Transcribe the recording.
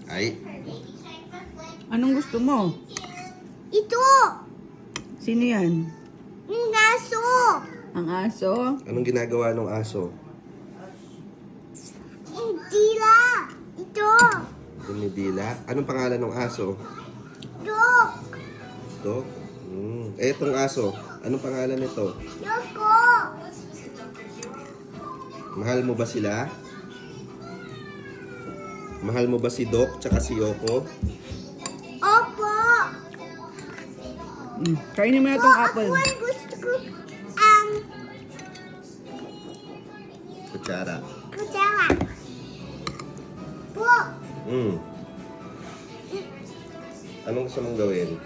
Ay, Anong gusto mo? Ito! Sino yan? Yung aso! Ang aso? anong ginagawa ng aso? Yung dila! Ito! Dumidila. Anong pangalan ng aso? Dog! Ito? Eh, itong aso. Anong pangalan nito? Yoko! Mahal mo ba sila? Mahal mo ba si Doc tsaka si Yoko? Opo! Kainin mo na itong apple. Ako ang gusto ko Kutsara. kutsara. Po! Anong gusto mong gawin?